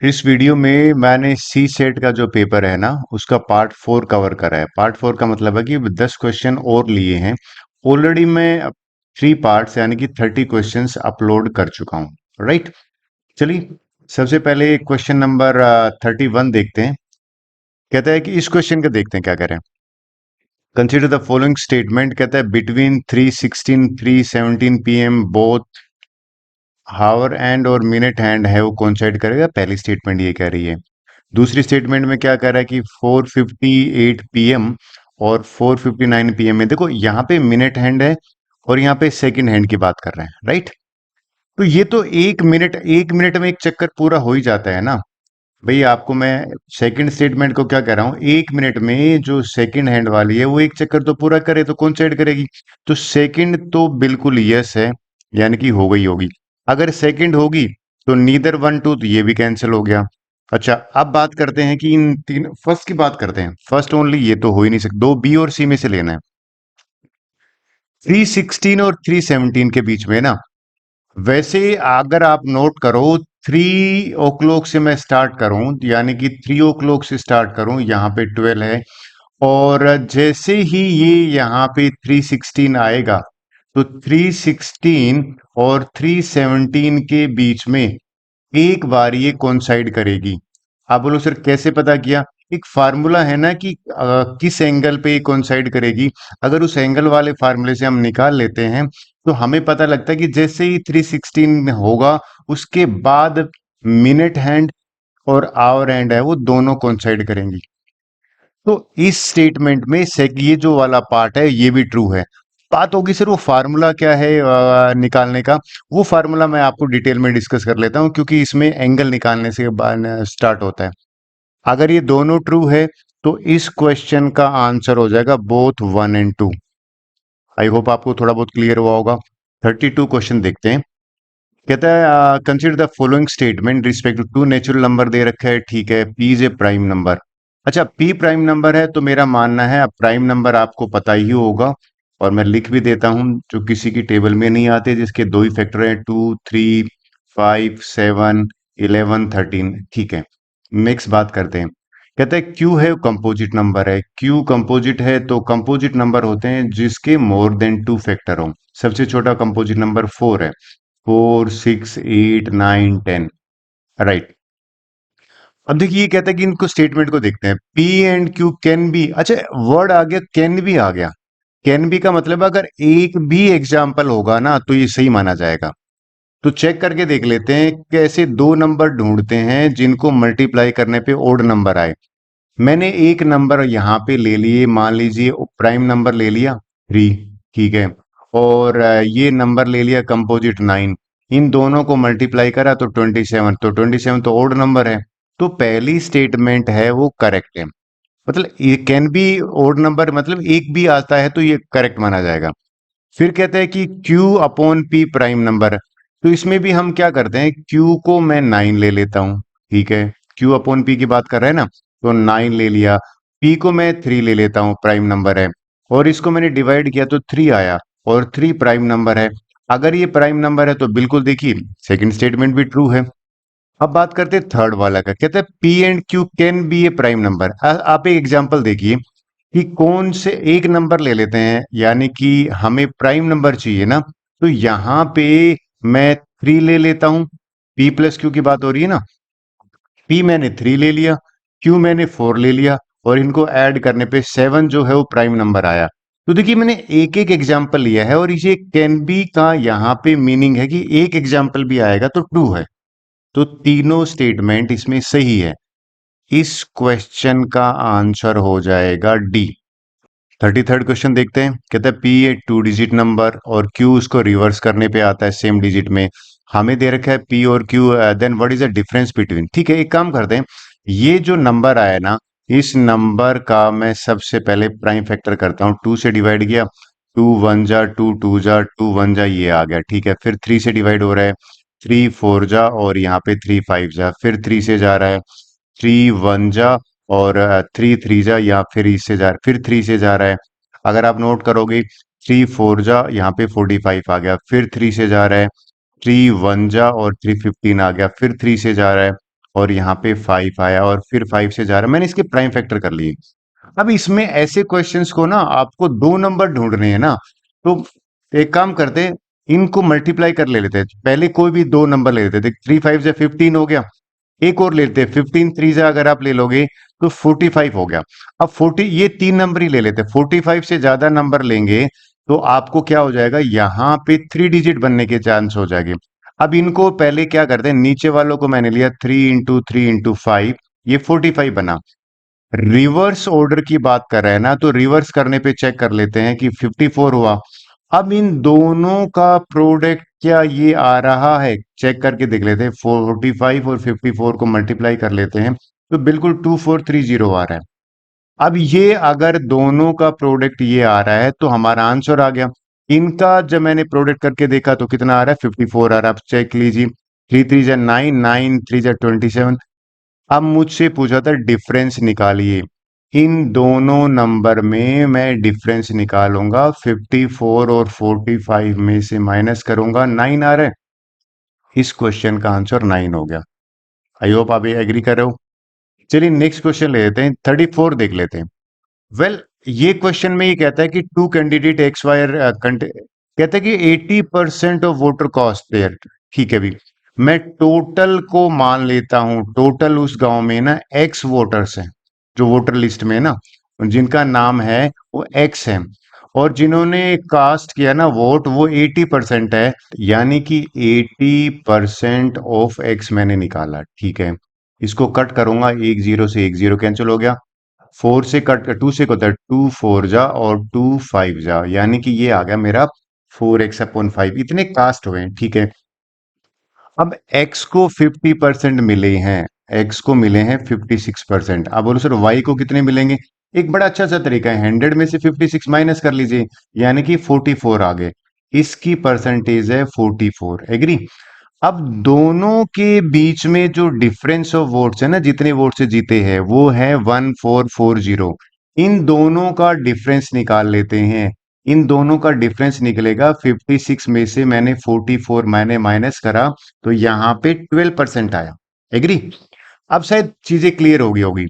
इस वीडियो में मैंने सी सेट का जो पेपर है ना उसका पार्ट 4 कवर करा है। पार्ट 4 का मतलब है कि 10 क्वेश्चन और लिए हैं। ऑलरेडी मैं 3 पार्ट्स यानी कि 30 क्वेश्चंस अपलोड कर चुका हूँ। राइट, चलिए सबसे पहले क्वेश्चन नंबर 31 देखते हैं। कहता है कि इस क्वेश्चन का देखते हैं क्या करें। Consider the following statement. कहता है between 3:16 3:17 PM both hour and और मिनट हैंड है वो कोइंसाइड करेगा। पहली स्टेटमेंट ये कह रही है। दूसरी स्टेटमेंट में क्या कह रहा है कि 4:58 PM और 4:59 PM में देखो यहाँ पे मिनट हैंड है और यहाँ पे सेकंड हैंड की बात कर रहे हैं। राइट, तो ये तो एक मिनट में एक चक्कर पूरा हो ही जाता है ना। भाई आपको मैं सेकंड स्टेटमेंट को क्या कह रहा हूँ, एक मिनट में जो सेकंड हैंड वाली है वो एक चक्कर तो पूरा करे तो कौन साइड करेगी। तो सेकंड तो बिल्कुल यस है, यानी कि हो गई होगी। अगर सेकंड होगी तो नीदर 1 2 तो ये भी कैंसिल हो गया। अच्छा, अब बात करते हैं कि इन तीन फर्स्ट की बात करते हैं। फर्स्ट ओनली ये तो हो ही नहीं सकता, दो बी और सी में से लेना है। 3:16 और 3:17 के बीच में ना, वैसे अगर आप नोट करो 3 o'clock से मैं स्टार्ट करूं, यानी कि 3 o'clock से स्टार्ट करूं, यहाँ पे 12 है। और जैसे ही ये यहाँ पे 3:16 आएगा तो 3:16 और 3:17 के बीच में एक बार ये कोइंसाइड करेगी। आप बोलो सर कैसे पता किया। एक फार्मूला है ना कि किस एंगल पे ये कोइंसाइड करेगी। अगर उस एंगल वाले फार्मूले से हम निकाल लेते हैं तो हमें पता लगता है कि जैसे ही 3:16 होगा उसके बाद मिनट हैंड और आवर हैंड है वो दोनों कोइंसाइड करेंगी। तो इस स्टेटमेंट में ये जो वाला पार्ट है ये भी ट्रू है। बात होगी सर वो फार्मूला क्या है निकालने का। वो फार्मूला मैं आपको डिटेल में डिस्कस कर लेता हूँ, क्योंकि इसमें एंगल निकालने से स्टार्ट होता है। अगर ये दोनों ट्रू है तो इस क्वेश्चन का आंसर हो जाएगा बोथ 1 and 2। आई होप आपको थोड़ा बहुत क्लियर हुआ होगा। 32 क्वेश्चन देखते हैं। कहता है consider the following statement respect to to natural number दे रखा है। ठीक है, P is a prime number. अच्छा, पी प्राइम नंबर है तो मेरा मानना है अब प्राइम नंबर आपको पता ही होगा। और मैं लिख भी देता हूं जो किसी की टेबल में नहीं आते, जिसके दो ही फैक्टर हैं, 2 3 5 7 11 13। ठीक है, नेक्स्ट बात करते हैं। कहते हैं क्यू है कंपोजिट नंबर है। क्यू कंपोजिट है तो कंपोजिट नंबर होते हैं जिसके मोर देन 2 फैक्टर हो। सबसे छोटा कंपोजिट नंबर 4 है। 4 6 8 9 10। राइट, अब देखिए ये कहता है कि इनको स्टेटमेंट को देखते हैं। P and Q can be. अच्छा, वर्ड आ गया, कैन बी आ गया। कैन बी का मतलब अगर एक भी एग्जाम्पल होगा ना तो ये सही माना जाएगा। तो चेक करके देख लेते हैं कैसे दो नंबर ढूंढते हैं जिनको मल्टीप्लाई करने पे ओड नंबर आए। मैंने एक नंबर यहाँ पे ले लिए, मान लीजिए प्राइम नंबर ले लिया 3। ठीक है, और ये नंबर ले लिया कंपोजिट 9। इन दोनों को मल्टीप्लाई करा तो 27। तो 27 तो ओड नंबर है। तो पहली स्टेटमेंट है वो करेक्ट है। मतलब ये कैन बी ओड नंबर, मतलब एक भी आता है तो ये करेक्ट माना जाएगा। फिर कहते हैं कि Q upon P prime number है। तो इसमें भी हम क्या करते हैं, Q को मैं 9 ले लेता हूं। ठीक है, Q अपॉन P की बात कर रहे हैं ना, तो 9 ले लिया। P को मैं 3 ले लेता हूं, प्राइम नंबर है। और इसको मैंने डिवाइड किया तो 3 आया, और 3 प्राइम नंबर है। अगर ये प्राइम नंबर है तो बिल्कुल देखिए सेकंड स्टेटमेंट भी ट्रू है। अब बात करते हैं थर्ड वाला का। कहते हैं P and Q can be A prime number. आप एक एग्जांपल देखिए कि कौन से एक नंबर ले लेते हैं, यानी कि हमें प्राइम नंबर चाहिए ना। तो यहां पे मैं 3 ले लेता हूं। P प्लस क्यू की बात हो रही है ना। P मैंने 3 ले लिया, Q मैंने 4 ले लिया, और इनको ऐड करने पे 7 जो है वो प्राइम नंबर आया। तो देखिए मैंने एक एक एग्जाम्पल लिया है, और ये कैन बी का यहाँ पे मीनिंग है कि एक एग्जाम्पल भी आएगा तो ट्रू है। तो तीनों स्टेटमेंट इसमें सही है। इस क्वेश्चन का आंसर हो जाएगा डी। 33rd क्वेश्चन देखते हैं। कहता है पी ए 2 डिजिट नंबर और क्यू उसको रिवर्स करने पे आता है सेम डिजिट में। हमें दे रखा है पी और Q, then what is the difference between. ठीक है, एक काम करते हैं, ये जो नंबर आया ना, इस नंबर का मैं सबसे पहले प्राइम फैक्टर करता हूँ। 2 से डिवाइड किया, 2 1 जा 2 2 जा 2 1 जा, ये आ गया। ठीक है, फिर 3 से डिवाइड हो रहा है, 3 4 जा, और यहाँ पे 3 5 जा, फिर 3 से जा रहा है, 3 1 जा, और 3 3 जा, या फिर इससे जा, फिर 3 से जा रहा है। अगर आप नोट करोगे 3 4 जा, यहाँ पे 45 आ गया, फिर 3 से जा रहा है, 3 1 जा और 3 15 आ गया, फिर 3 से जा रहा है, और यहाँ पे 5 आया और फिर 5 से जा रहा, मैंने इसके प्राइम फैक्टर कर लिए। अब इसमें ऐसे क्वेश्चंस को ना आपको दो नंबर ढूंढने हैं ना, तो एक काम करते हैं, इनको मल्टीप्लाई कर ले लेते हैं, पहले कोई भी दो नंबर ले लेते थे, 3 5 से 15 हो गया, एक और लेते हैं 15 3 से अगर आप ले लोगे तो 45 हो गया। अब 40, ये तीन नंबर ही ले लेते हैं, 45 से ज्यादा नंबर लेंगे तो आपको क्या हो जाएगा, यहाँ पे 3 डिजिट बनने के चांस हो जाएंगे। अब इनको पहले क्या करते हैं, नीचे वालों को मैंने लिया 3 × 3 × 5, ये 45 बना। रिवर्स ऑर्डर की बात कर रहे हैं ना, तो रिवर्स करने पे चेक कर लेते हैं कि 54 हुआ। अब इन दोनों का प्रोडक्ट क्या ये आ रहा है, चेक करके देख लेते हैं, 45 और 54 को मल्टीप्लाई कर लेते हैं तो बिल्कुल 2430 आ रहा है। अब ये अगर दोनों का प्रोडक्ट ये आ रहा है तो हमारा आंसर आ गया। इनका जब मैंने प्रोडक्ट करके देखा तो कितना आ रहा है, 54 आ रहा है। अब चेक लीजिए, 3 3 9, 9 3 27। अब मुझसे पूछा था डिफरेंस निकालिए, इन दोनों नंबर में मैं डिफरेंस निकालूंगा, 54 और 45 में से माइनस करूंगा, 9 आ रहा है। इस क्वेश्चन का आंसर 9 हो गया। आई होप आप ये एग्री कर रहे हो। चलिए नेक्स्ट क्वेश्चन ले लेते हैं, 34 देख लेते हैं। वेल ये क्वेश्चन में ये कहता है कि टू कैंडिडेट एक्स वाई कहता है कि 80% ऑफ वोटर कास्ट देयर। ठीक है भी, मैं टोटल को मान लेता हूं, टोटल उस गांव में ना एक्स वोटर्स हैं, जो वोटर लिस्ट में है ना, जिनका नाम है वो एक्स है, और जिन्होंने कास्ट किया ना वोट वो 80% है, यानी कि 80% ऑफ एक्स मैंने निकाला। ठीक है, इसको कट करूंगा, एक जीरो से एक जीरो कैंसिल हो गया, 4 से कट, 2 से होता है 2 4 जा और 2 5 जा, यानी कि ये आ गया मेरा 4x/5, इतने कास्ट हुए हैं। ठीक है, अब x को 50% मिले हैं, x को मिले हैं 56%। अब बोलो सर y को कितने मिलेंगे, एक बड़ा अच्छा सा तरीका है, 100 में से 56 माइनस कर लीजिए, यानी कि 44 आ गए, इसकी परसेंटेज है 44। एग्री। अब दोनों के बीच में जो डिफरेंस ऑफ वोट्स है ना, जितने वोट से जीते हैं वो है 1440। इन दोनों का डिफरेंस निकाल लेते हैं, इन दोनों का डिफरेंस निकलेगा 56 में से मैंने 44 मैंने माइनस करा तो यहाँ पे 12% आया। एग्री। अब शायद चीजें क्लियर होगी।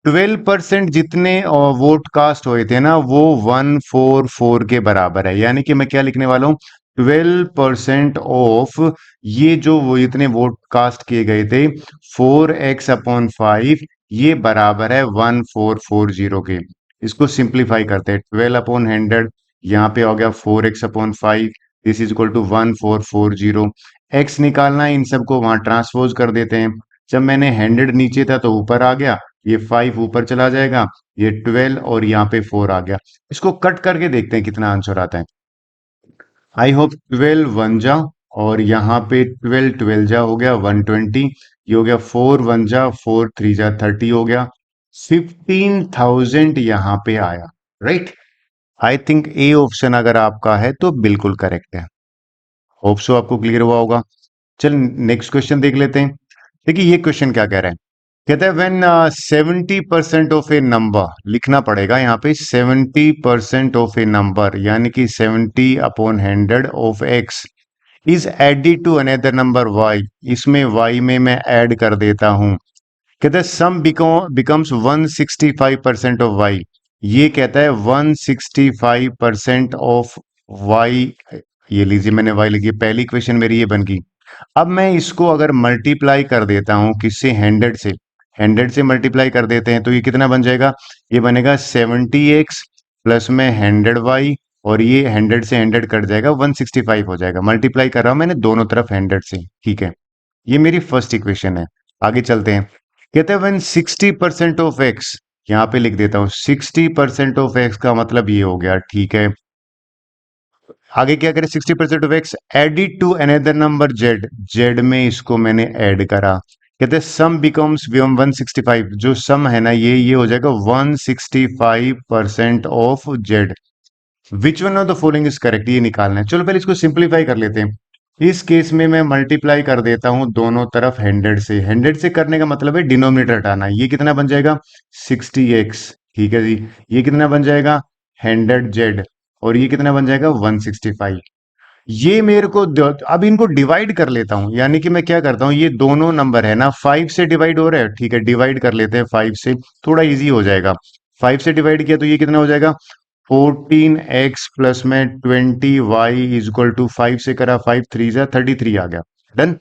12% जितने वोट कास्ट हुए थे ना वो 144 के बराबर है, यानी कि मैं क्या लिखने वाला हूं, 12% ऑफ ये जो वो इतने वोट कास्ट किए गए थे 4x/5, ये बराबर है 1440 के। इसको सिंप्लीफाई करते हैं, 12/100, यहाँ पे हो गया 4x/5, this is equal to 1440। X निकालना है, इन सबको वहां ट्रांसपोज कर देते हैं, जब मैंने 100 नीचे था तो ऊपर आ गया, ये 5 ऊपर चला जाएगा, ये 12 और यहाँ पे 4 आ गया। इसको कट करके देखते हैं कितना आंसर आता है। आई होप 12 1 जा, और यहाँ पे 12 12 जा हो गया 120, ये हो गया 4 1 जा 4 3 जा 30 हो गया, 15,000 यहाँ पे आया। Right. I think A option अगर आपका है तो बिल्कुल करेक्ट है। होप सो आपको क्लियर हुआ होगा। चल नेक्स्ट क्वेश्चन देख लेते हैं। देखिए ये क्वेश्चन क्या कह रहा है, कहता है व्हेन 70% ऑफ ए नंबर, लिखना पड़ेगा यहाँ पे 70% ऑफ ए नंबर, यानी कि 70/100 of X is added to another number Y, इसमें वाई में मैं ऐड कर देता हूं। कहता है सम बिकम्स 165% ऑफ वाई, ये कहता है 165% ऑफ वाई। ये लीजिए मैंने वाई लिखी, पहली क्वेश्चन मेरी ये बन गई। अब मैं इसको अगर मल्टीप्लाई कर देता हूं किससे, 100 से, 100 से मल्टीप्लाई कर देते हैं तो ये कितना बन जाएगा, ये बनेगा 70x प्लस में 100y, और ये 100 से 100 कट जाएगा, 165 हो जाएगा। मल्टीप्लाई कर रहा हूं मैंने दोनों तरफ 100 से। ठीक है, ये मेरी फर्स्ट इक्वेशन है। आगे चलते हैं, कहते हैं व्हेन 60% ऑफ एक्स, यहाँ पे लिख देता हूं 60% ऑफ एक्स का मतलब ये हो गया। ठीक है, आगे क्या करें, 60% of X added to another number Z, Z में इसको मैंने ऐड करा। कहते हैं सम बिकम्स 165, जो सम है ना ये हो जाएगा 165% of Z. Which one of the following is correct, ये निकालना है। चलो पहले इसको सिंप्लीफाई कर लेते हैं। इस केस में मैं मल्टीप्लाई कर देता हूं दोनों तरफ 100 से, 100 से करने का मतलब है डिनोमिनेटर हटाना। ये कितना बन जाएगा, 60x। ठीक है जी, ये कितना बन जाएगा 100z, और ये कितना बन जाएगा 165। ये मेरे को अब इनको डिवाइड कर लेता हूं, यानी कि मैं क्या करता हूं, ये दोनों नंबर है ना 5 से डिवाइड हो रहा है, ठीक है, डिवाइड कर लेते हैं 5 से, थोड़ा इजी हो जाएगा। 5 से डिवाइड किया तो ये कितना हो जाएगा, 14x प्लस में 20y इज इक्वल टू 5 से करा, 5 3 जा 33 आ गया। डन।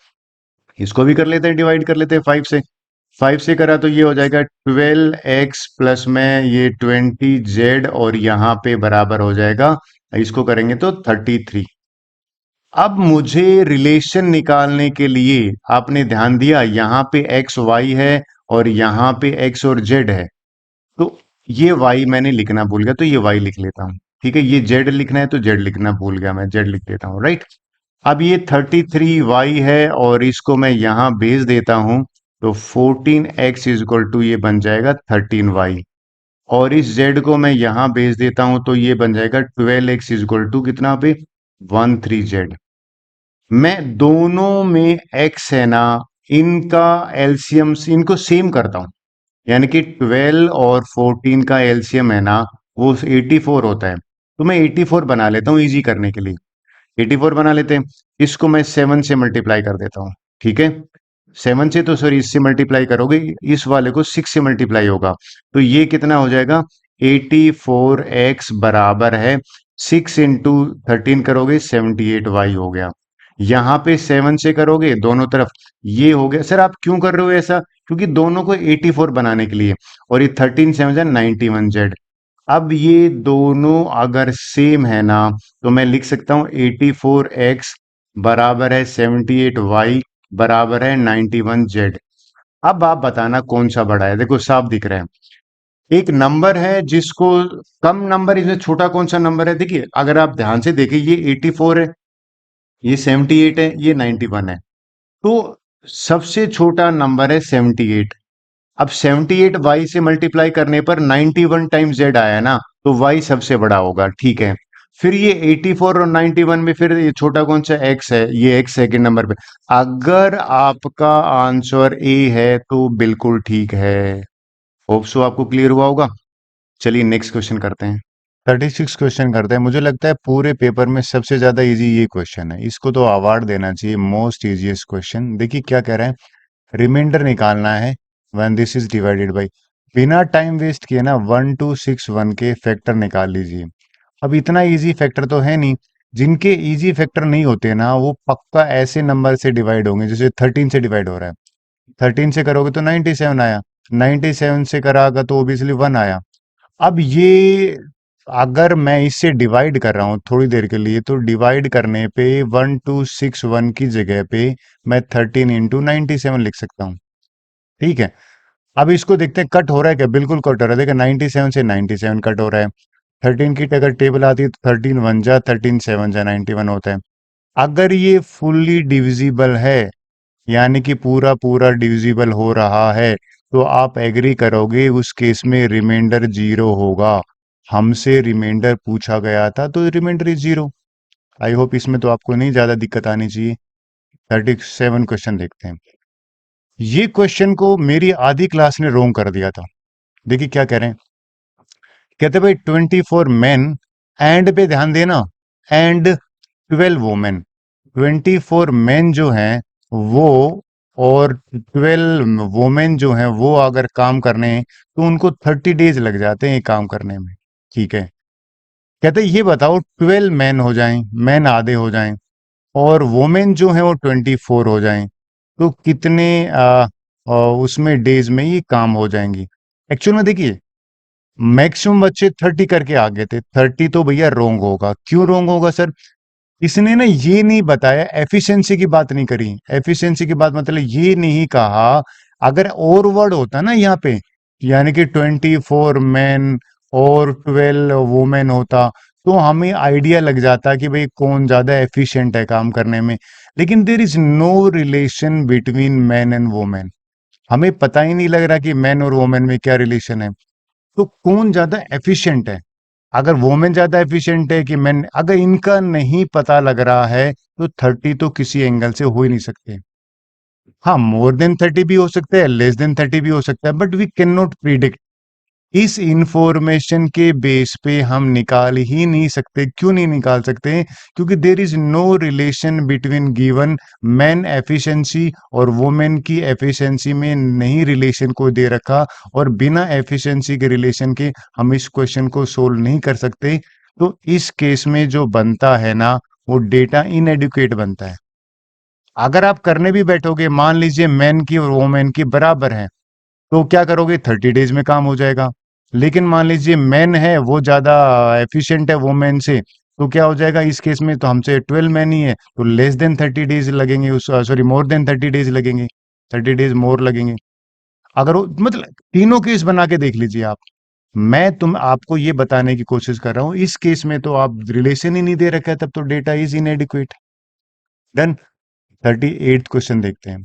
इसको भी कर लेते हैं, डिवाइड कर लेते हैं 5 से। 5 से करा तो ये हो जाएगा 12x प्लस में ये 20z, और यहाँ पे बराबर हो जाएगा, इसको करेंगे तो 33। अब मुझे रिलेशन निकालने के लिए आपने ध्यान दिया, यहाँ पे एक्स वाई है और यहाँ पे एक्स और जेड है, तो ये वाई मैंने लिखना भूल गया, तो ये वाई लिख लेता हूँ। ठीक है, ये जेड लिखना है तो जेड लिखना भूल गया, मैं जेड लिख देता हूँ, राइट। अब ये 33y है और इसको मैं यहां भेज देता हूं, तो 14x इज इक्वल टू ये बन जाएगा 13y, और इस z को मैं यहां भेज देता हूं तो ये बन जाएगा 12x इज इक्वल टू कितना पे 13z। मैं दोनों में x है ना, इनका एलसीएम इनको सेम करता हूं, यानी कि 12 और 14 का एलसीएम है ना, वो 84 होता है, तो मैं 84 बना लेता हूं इजी करने के लिए। 84 बना लेते हैं। इसको मैं 7 से मल्टीप्लाई कर देता हूं, ठीक है। 7 से तो सॉरी इससे मल्टीप्लाई करोगे, इस वाले को 6 से मल्टीप्लाई होगा, तो ये कितना हो जाएगा, 84x बराबर है 6 इंटू 13 करोगे 78y हो गया। यहाँ पे 7 से करोगे दोनों तरफ, ये हो गया। सर आप क्यों कर रहे हो ऐसा, क्योंकि दोनों को 84 बनाने के लिए, और ये 13 7 91z। अब ये दोनों अगर सेम है ना, तो मैं लिख सकता हूं 84x बराबर है 78y बराबर है 91z। अब आप बताना कौन सा बड़ा है, देखो साफ दिख रहा है। एक नंबर है जिसको, कम नंबर इसमें छोटा कौन सा नंबर है, देखिए अगर आप ध्यान से देखिए, ये 84 है, ये 78 है, ये 91 है, तो सबसे छोटा नंबर है 78। अब 78 वाई से मल्टीप्लाई करने पर 91 टाइम्स जेड आया ना, तो वाई सबसे बड़ा होगा, ठीक है। फिर ये 84 और 91 में फिर ये छोटा कौन सा, एक्स है, ये एक्स सेकंड नंबर पे। अगर आपका आंसर ए है तो बिल्कुल ठीक है। होप सो आपको क्लियर हुआ होगा। चलिए नेक्स्ट क्वेश्चन करते हैं। 36 क्वेश्चन करते हैं। मुझे लगता है पूरे पेपर में सबसे ज्यादा इजी ये क्वेश्चन है, इसको तो अवार्ड देना चाहिए, मोस्ट इजीएस्ट क्वेश्चन। देखिए क्या कह रहा है, रिमाइंडर निकालना है when this is divided by, बिना टाइम वेस्ट किए ना 1261 के फैक्टर निकाल लीजिए। अब इतना इजी फैक्टर तो है नहीं, जिनके इजी फैक्टर नहीं होते ना वो पक्का ऐसे नंबर से डिवाइड होंगे, जैसे 13 से डिवाइड हो रहा है, 13 से करोगे तो 97 आया, 97 से करागा तो ओबियसली 1 आया। अब ये अगर मैं इससे डिवाइड कर रहा हूं थोड़ी देर के लिए, तो डिवाइड करने पे 1261 की जगह पे मैं 13 इंटू 97 लिख सकता हूँ, ठीक है। अब इसको देखते हैं कट हो रहा है क्या, बिल्कुल कट हो रहा है, देखिए 97 से 97 कट हो रहा है। 13 की अगर टेबल आती है तो 13 वन जा 13 सेवन जा 91 होता है। अगर ये फुल्ली डिविजिबल है, यानी कि पूरा पूरा डिविजिबल हो रहा है, तो आप एग्री करोगे उस केस में रिमाइंडर जीरो होगा। हमसे रिमाइंडर पूछा गया था तो reminder is zero. I hope इसमें तो आपको नहीं ज्यादा दिक्कत आनी चाहिए। 37 क्वेश्चन देखते हैं। ये क्वेश्चन को मेरी आधी क्लास ने रोंग कर दिया था। देखिए क्या कह रहे हैं, कहते भाई 24 मैन, एंड पे ध्यान देना, एंड 12 वुमेन। 24 मैन जो हैं वो, और 12 वुमेन जो हैं वो अगर काम करने हैं तो उनको 30 डेज लग जाते हैं ये काम करने में, ठीक है। कहते ये बताओ 12 मैन हो जाएं, मैन आधे हो जाएं, और वुमेन जो है वो 24 हो जाएं, तो कितने उसमें डेज में ये काम हो जाएंगी। एक्चुअल में देखिए मैक्सिमम बच्चे 30 करके आ गए थे, 30 तो भैया रोंग होगा। क्यों रोंग होगा सर, इसने ना ये नहीं बताया, एफिशिएंसी की बात नहीं करी। एफिशिएंसी की बात मतलब ये नहीं कहा, अगर और वर्ड होता ना यहाँ पे, यानी कि 24 मैन और 12 वुमेन होता, तो हमें आइडिया लग जाता कि भाई कौन ज्यादा एफिशिएंट है काम करने में। लेकिन there is no relation between man and women, हमें पता ही नहीं लग रहा कि मैन और वुमेन में क्या रिलेशन है, तो कौन ज्यादा एफिशिएंट है। अगर वोमेन ज्यादा एफिशिएंट है कि मैन, अगर इनका नहीं पता लग रहा है तो 30 तो किसी एंगल से हो ही नहीं सकते। हाँ मोर देन 30 भी हो सकते हैं, लेस देन 30 भी हो सकता है, but we can not predict. इस इंफॉर्मेशन के बेस पे हम निकाल ही नहीं सकते। क्यों नहीं निकाल सकते? क्योंकि there is no relation between given man efficiency और वुमेन की एफिशिएंसी में नहीं रिलेशन को दे रखा, और बिना एफिशिएंसी के रिलेशन के हम इस क्वेश्चन को सोल्व नहीं कर सकते। तो इस केस में जो बनता है ना, वो डेटा इनएडुकेट बनता है। अगर आप करने भी बैठोगे, मान लीजिए मैन की और वुमेन की बराबर है, तो क्या करोगे? 30 डेज में काम हो जाएगा। लेकिन मान लीजिए मैन है वो ज्यादा एफिशिएंट है वुमेन से, तो क्या हो जाएगा इस केस में? तो हमसे 12 मैन ही है, तो लेस देन 30 डेज लगेंगे, उस सॉरी मोर देन 30 डेज लगेंगे, 30 डेज मोर लगेंगे। अगर वो मतलब तीनों केस बना के देख लीजिए आप। मैं तुम आपको ये बताने की कोशिश कर रहा हूं, इस केस में तो आप रिलेशन ही नहीं दे रखा है, तब तो डेटा इज इनएडिक्वेट। डन। 38 क्वेश्चन देखते हैं।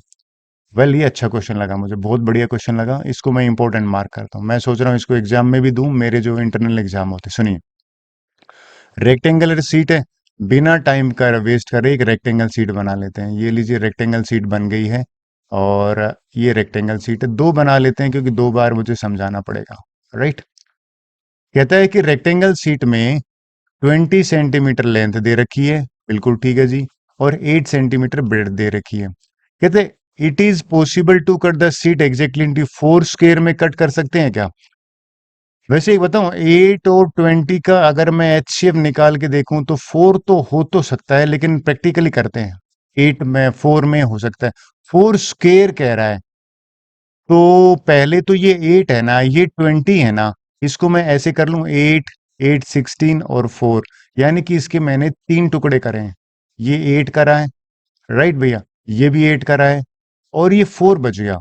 वेल ये अच्छा क्वेश्चन लगा मुझे, बहुत बढ़िया क्वेश्चन लगा, इसको मैं इंपॉर्टेंट मार्क करता हूँ। मैं सोच रहा हूँ इसको एग्जाम में भी दूं, मेरे जो इंटरनल एग्जाम होते। सुनिए, रेक्टेंगुलर सीट है, बिना टाइम का वेस्ट करे एक रेक्टेंगल सीट बना लेते हैं। ये लीजिए रेक्टेंगल सीट बन गई है, और ये रेक्टेंगल सीट है, दो बना लेते हैं क्योंकि दो बार मुझे समझाना पड़ेगा। राइट। कहता है कि रेक्टेंगल सीट में 20 सेंटीमीटर लेंथ दे रखी है, बिल्कुल ठीक है जी, और 8 सेंटीमीटर ब्रेड दे रखी है। कहते it is possible to cut the sheet exactly into 4 square में कट कर सकते हैं क्या? वैसे एक बताऊं, 8 और 20 का अगर मैं एचसीएफ निकाल के देखूं तो 4 तो हो तो सकता है, लेकिन प्रैक्टिकली करते हैं 4 में हो सकता है। 4 स्क्वायर कह रहा है, तो पहले तो ये 8 है ना, ये 20 है ना, इसको मैं ऐसे कर लूं 8, 8, 16 और 4, यानी कि इसके मैंने 3 टुकड़े करे हैं। ये 8 करा है, राइट भैया, ये भी 8 करा है, और ये 4 बच गया।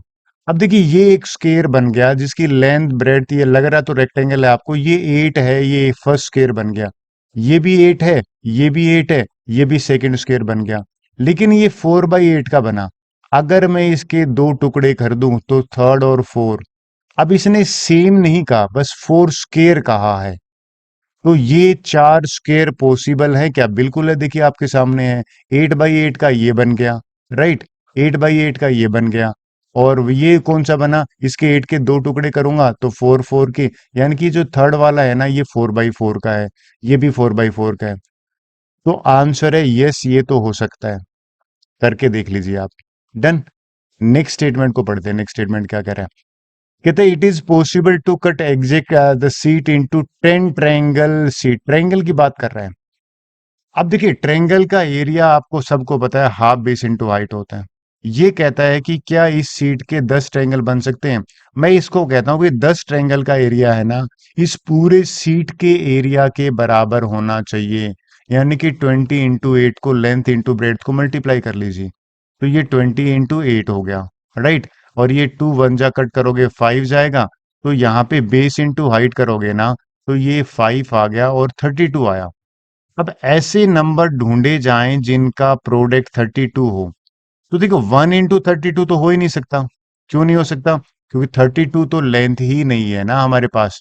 अब देखिए ये एक स्क्वायर बन गया जिसकी लेंथ ब्रेड्थ, ये लग रहा तो रेक्टेंगल है आपको, ये 8 है, ये फर्स्ट स्क्वायर बन गया। ये भी 8 है, ये भी 8 है, ये भी सेकंड स्क्वायर बन गया। लेकिन ये 4/8 का बना। अगर मैं इसके दो टुकड़े कर दूं तो थर्ड और फोर। अब इसने सेम नहीं कहा, बस 4 स्क्वायर कहा है। तो ये 4 स्क्वायर पॉसिबल है क्या? बिल्कुल है, देखिए आपके सामने है। 8/8 का ये बन गया, राइट, 8/8 का ये बन गया, और ये कौन सा बना? इसके 8 के दो टुकड़े करूंगा तो 4 4 के, यानी कि जो थर्ड वाला है ना, ये 4/4 का है, ये भी 4/4 का है। तो आंसर है यस, ये तो हो सकता है। करके देख लीजिए आप। डन। नेक्स्ट स्टेटमेंट को पढ़ते हैं, नेक्स्ट स्टेटमेंट क्या कह रहा है। कहते हैं it is possible to cut exact the sheet into 10 triangle sheet. Triangle की बात कर रहा है। अब देखिए ट्रायंगल का एरिया आपको सबको पता है, हाफ बेस इंटू हाइट होता है। ये कहता है कि क्या इस सीट के 10 ट्रायंगल बन सकते हैं? मैं इसको कहता हूं कि 10 ट्रायंगल का एरिया है ना, इस पूरे सीट के एरिया के बराबर होना चाहिए। यानी कि 20 इंटू 8 को लेंथ इंटू ब्रेड्थ को मल्टीप्लाई कर लीजिए, तो ये 20 इंटू 8 हो गया, राइट। और ये 2 वन जा कट करोगे 5 जाएगा, तो यहाँ पे बेस इंटू हाइट करोगे ना, तो ये 5 आ गया और 32 आया। अब ऐसे नंबर ढूंढे जाएं जिनका प्रोडक्ट 32 हो। तो देखो 1 इंटू 32 तो हो ही नहीं सकता। क्यों नहीं हो सकता? क्योंकि 32 तो लेंथ ही नहीं है ना हमारे पास।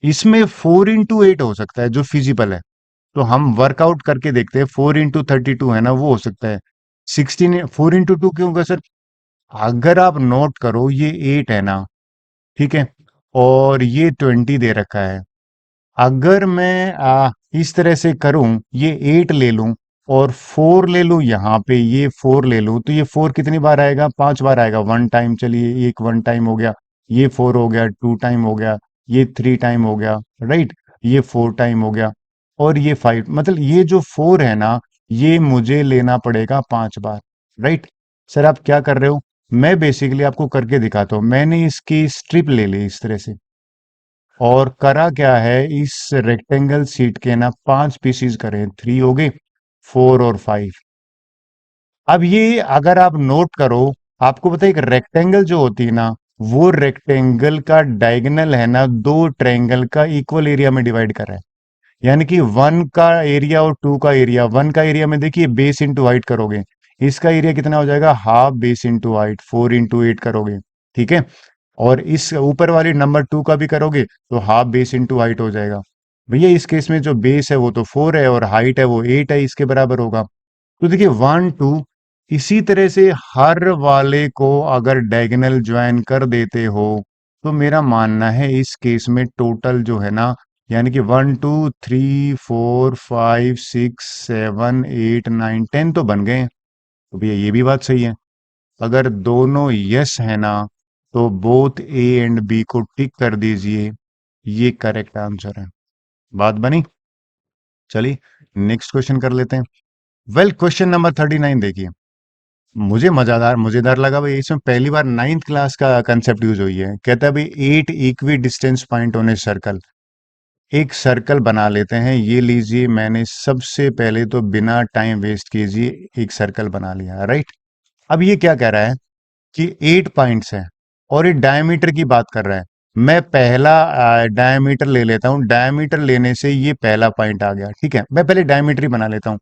इसमें 4 इंटू 8 हो सकता है जो फिजिबल है। तो हम वर्कआउट करके देखते हैं, 4 इंटू 32 है ना, वो हो सकता है। 16, 4 इंटू 2 क्यों होगा सर? अगर आप नोट करो, ये 8 है ना, ठीक है, और ये 20 दे रखा है। अगर मैं इस तरह से करूं, ये 8 ले लूं और 4 ले लूं, यहाँ पे ये 4 ले लूं, तो ये 4 कितनी बार आएगा? 5 बार आएगा। वन टाइम, चलिए एक वन टाइम हो गया, ये 4 हो गया, 2 टाइम हो गया, ये 3 टाइम हो गया, राइट, ये 4 टाइम हो गया, और ये 5। मतलब ये जो 4 है ना, ये मुझे लेना पड़ेगा 5 बार, राइट। सर आप क्या कर रहे हो? मैं बेसिकली आपको करके दिखाता हूँ। मैंने इसकी स्ट्रिप ले ली इस तरह से, और करा क्या है, इस रेक्टेंगल सीट के ना 5 पीसीज करे, 3 हो गए, 4 और 5। अब ये अगर आप नोट करो, आपको पता है एक रेक्टेंगल जो होती है ना, वो रेक्टेंगल का डायगोनल है ना, दो ट्रायंगल का इक्वल एरिया में डिवाइड कर रहा है। यानी कि 1 का एरिया और 2 का एरिया, 1 का एरिया में देखिए बेस इंटू हाइट करोगे, इसका एरिया कितना हो जाएगा? Half base into height, 4 into 8 करोगे, ठीक है। और इस ऊपर वाली नंबर 2 का भी करोगे तो हाफ बेस इंटू हाइट हो जाएगा। भैया इस केस में जो बेस है वो तो 4 है और हाइट है वो 8 है, इसके बराबर होगा। तो देखिए 1 2, इसी तरह से हर वाले को अगर डायगोनल ज्वाइन कर देते हो, तो मेरा मानना है इस केस में टोटल जो है ना, यानी कि 1 2 3 4 5 6 7 8 9 10 तो बन गए हैं। तो भैया ये भी बात सही है। अगर दोनों यस है ना, तो बोथ ए एंड बी को टिक कर दीजिए, ये करेक्ट आंसर है। बात बनी। चलिए नेक्स्ट क्वेश्चन कर लेते हैं। वेल क्वेश्चन नंबर 39 देखिए। मुझे मजेदार मजेदार लगा भाई, इसमें पहली बार नाइन्थ क्लास का कंसेप्ट यूज हुई है। कहता है भाई 8 equi distance point on a circle. एक सर्कल बना लेते हैं, ये लीजिए मैंने सबसे पहले तो बिना टाइम वेस्ट कीजिए एक सर्कल बना लिया, राइट। अब ये क्या कह रहा है कि 8 पॉइंट्स हैं और ये डायमीटर की बात कर रहा है। मैं पहला डायमीटर ले लेता हूँ, डायमीटर लेने से ये पहला पॉइंट आ गया, ठीक है। मैं पहले डायमीटर ही बना लेता हूँ।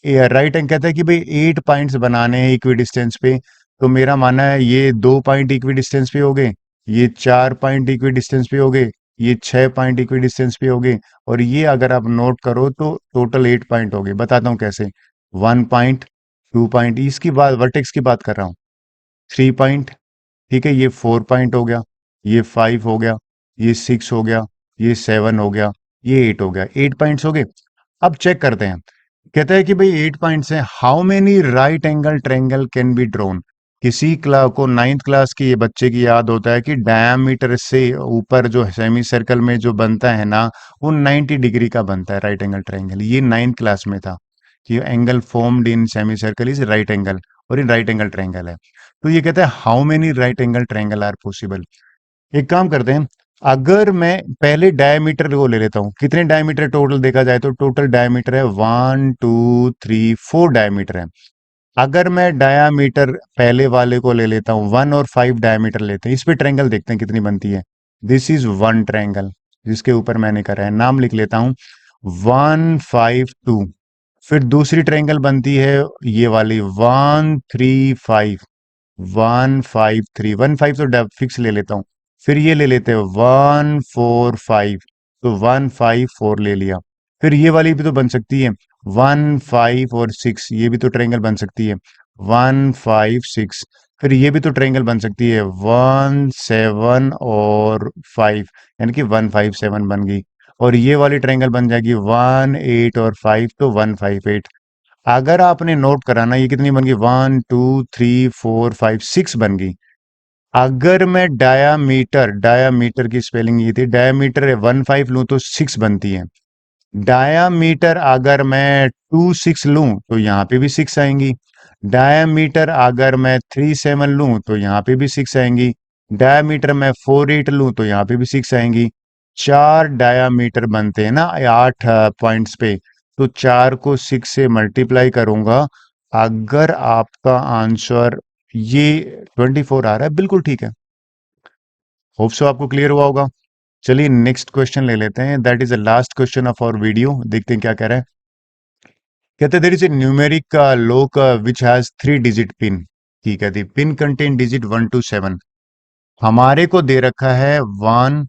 राइट एंड कहता है कि भाई 8 पॉइंट्स बनाने हैं इक्वी डिस्टेंस पे। तो मेरा मानना है ये 2 पॉइंट इक्वी डिस्टेंस पे हो गए, ये 4 पॉइंट इक्वी डिस्टेंस पे हो गए, ये 6 पॉइंट इक्वी डिस्टेंस पे हो गए, और ये अगर आप नोट करो तो टोटल 8 पॉइंट हो गए। बताता हूँ कैसे। 1 पॉइंट, 2 पॉइंट, इसकी बात वर्टेक्स की बात कर रहा हूँ। 3 पॉइंट, ठीक है, ये 4 पॉइंट हो गया, ये 5 हो गया, ये 6 हो गया, ये 7 हो गया, ये 8 हो गया। 8 पॉइंट्स हो गए। अब चेक करते हैं। कहता है कि भाई 8 पॉइंट्स हैं, how many right angle triangle can be drawn. किसी क्लास को नाइन्थ क्लास के ये बच्चे की याद होता है कि डायमीटर से ऊपर जो सेमी सर्कल में जो बनता है ना, वो 90 डिग्री का बनता है राइट एंगल ट्रायंगल। ये नाइन्थ क्लास में था कि angle formed in semi circle is right angle, और इन राइट एंगल ट्रायंगल है। तो ये कहता है how many right angle triangle are possible. एक काम करते हैं, अगर मैं पहले डायमीटर को ले लेता हूं, कितने डायमीटर टोटल देखा जाए तो टोटल डायमीटर है 1 2 3 4 डायमीटर है। अगर मैं डायमीटर पहले वाले को ले लेता हूं 1 और 5 डायमीटर लेते हैं, इस पे ट्रायंगल देखते हैं कितनी बनती है। दिस इज वन ट्रायंगल, जिसके ऊपर मैंने करा है, नाम लिख लेता हूं 1 5 2। फिर दूसरी ट्रायंगल बनती है ये वाली 1 3 5। 1 5 3, 1 5 तो फिक्स ले लेता हूँ। फिर ये ले लेते हैं 1 4 5। तो 1 5 4 ले लिया। फिर ये वाली भी तो बन सकती है 1 5 और 6, ये भी तो ट्रायंगल बन सकती है 1 5 6। फिर ये भी तो ट्रायंगल बन सकती है 1 7 और 5, यानी कि 1 5 7 बन गई। और ये वाली ट्रायंगल बन जाएगी 1 8 और 5, तो 1 5 8। अगर आपने नोट कराना ये कितनी बन गई, 1 2 3 4 5 6 बन गई। अगर मैं डायामीटर, डायामीटर की स्पेलिंग ये थी, डायामीटर 1 5 लूं तो 6 बनती है। डायामीटर अगर मैं 2 6 लूं तो यहाँ पे भी 6 आएंगी। डायामीटर अगर मैं 3 7 लूं तो यहाँ पे भी 6 आएंगी। डायामीटर मैं 4 8 लूं तो यहाँ पे भी 6 आएंगी। चार डायामीटर बनते हैं ना 8 पॉइंट्स पे, तो 4 को 6 से मल्टीप्लाई करूंगा। अगर आपका आंसर ये 24 आ रहा है, बिल्कुल ठीक है। होप सो आपको क्लियर हुआ होगा। चलिए नेक्स्ट क्वेश्चन ले लेते हैं, that is the last question of our video. देखते हैं क्या कह रहा है। कहते देर इज ए न्यूमेरिक लोक विच हैज 3 डिजिट पिन। ठीक है, the pin contain digit 1 to 7। हमारे को दे रखा है 1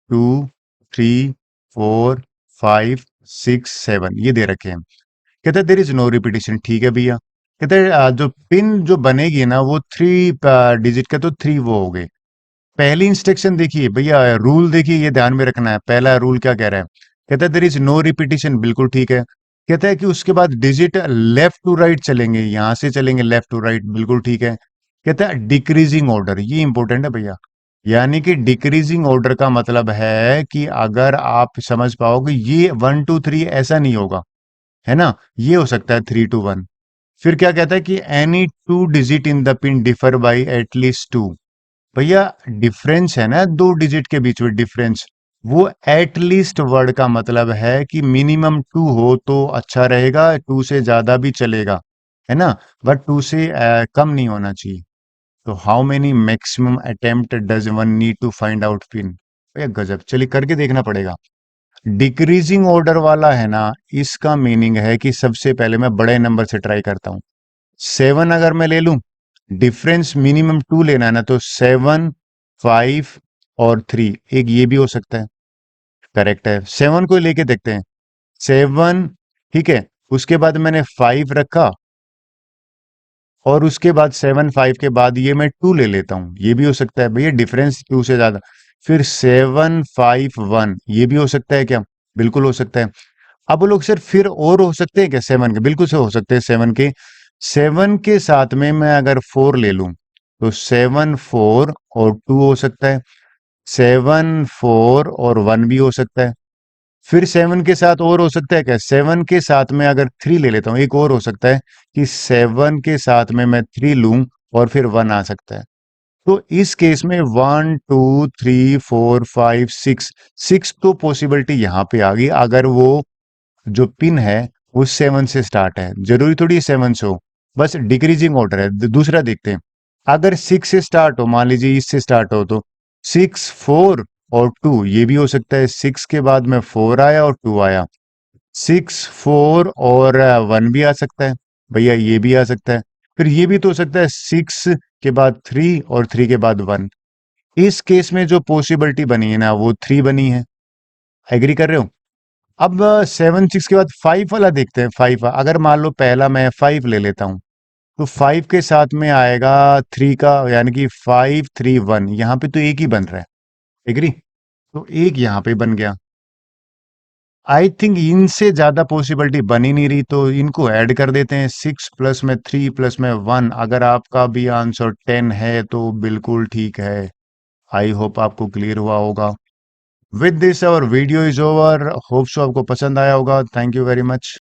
2 3 4 5 6 7, ये दे रखे हैं। कहते हैं देर इज नो रिपीटेशन। ठीक है भैया। कहते हैं जो पिन जो बनेगी ना वो 3 डिजिट का, तो 3 वो हो गए। पहली इंस्ट्रक्शन देखिए भैया, रूल देखिए, ये ध्यान में रखना है। पहला रूल क्या कह रहा है, कहता है देर इज नो रिपीटिशन, बिल्कुल ठीक है। कहता है कि उसके बाद डिजिट लेफ्ट टू राइट चलेंगे, यहां से चलेंगे लेफ्ट टू राइट, बिल्कुल ठीक है। कहता है डिक्रीजिंग ऑर्डर, ये इंपॉर्टेंट है भैया। यानी कि डिक्रीजिंग ऑर्डर का मतलब है कि अगर आप समझ पाओगे ये 1 2 3 ऐसा नहीं होगा, है ना, ये हो सकता है 3 to 1। फिर क्या कहता है कि any 2 digit in the pin differ by at least 2। भैया डिफरेंस है ना 2 डिजिट के बीच में, डिफरेंस, वो एटलीस्ट वर्ड का मतलब है कि मिनिमम 2 हो तो अच्छा रहेगा, 2 से ज्यादा भी चलेगा, है ना, बट 2 से कम नहीं होना चाहिए। तो how many maximum attempt does one need to find out pin. भैया गजब, चलिए करके देखना पड़ेगा। डिक्रीजिंग ऑर्डर वाला है ना, इसका मीनिंग है कि सबसे पहले मैं बड़े नंबर से ट्राई करता हूं। 7 अगर मैं ले लूं, डिफरेंस मिनिमम 2 लेना है ना, तो 7 5 और 3, एक ये भी हो सकता है। करेक्ट है, 7 को लेके देखते हैं। 7, ठीक है। उसके बाद मैंने 5 रखा, और उसके बाद 7 5 के बाद ये मैं 2 ले लेता हूँ, ये भी हो सकता है भैया, डिफरेंस 2 से ज्यादा। फिर 7 5 1 ये भी हो सकता है क्या? बिल्कुल हो सकता है। अब वो लोग सर फिर और हो सकते हैं क्या 7 के? बिल्कुल से हो सकते हैं 7 के साथ में मैं अगर 4 ले लूं तो 7 4 और 2 हो सकता है, 7 4 और 1 भी हो सकता है। फिर 7 के साथ और हो सकता है क्या? 7 के साथ में अगर 3 ले लेता हूँ, एक और हो सकता है कि 7 के साथ में मैं 3 लूं और फिर 1 आ सकता है। तो इस केस में 1 2 3 4 5 6 6 तो पॉसिबिलिटी यहाँ पे आ गई, अगर वो जो पिन है वो 7 से स्टार्ट है। जरूरी थोड़ी 7 से हो, बस डिक्रीजिंग ऑर्डर है। दूसरा देखते हैं, अगर 6 से स्टार्ट हो, मान लीजिए इससे स्टार्ट हो तो 6 4 और 2 ये भी हो सकता है। 6 के बाद में 4 आया और 2 आया, 6 4 और 1 भी आ सकता है भैया, ये भी आ सकता है। फिर ये भी तो हो सकता है 6 के बाद 3 और 3 के बाद 1। इस केस में जो पॉसिबिलिटी बनी है ना वो 3 बनी है। एग्री कर रहे हो? अब 7 6 के बाद 5 वाला देखते हैं। 5 अगर मान लो पहला मैं 5 ले लेता हूं तो 5 के साथ में आएगा 3 का, यानी कि 5 3 1, यहाँ पे तो एक ही बन रहा है। एग्री? तो एक यहाँ पे बन गया। आई थिंक इनसे ज्यादा पॉसिबिलिटी बन ही नहीं रही, तो इनको ऐड कर देते हैं। 6 प्लस में 3 प्लस में 1, अगर आपका भी आंसर 10 है तो बिल्कुल ठीक है। आई होप आपको क्लियर हुआ होगा। With this our video is over, hope so आपको पसंद आया होगा। Thank you very much.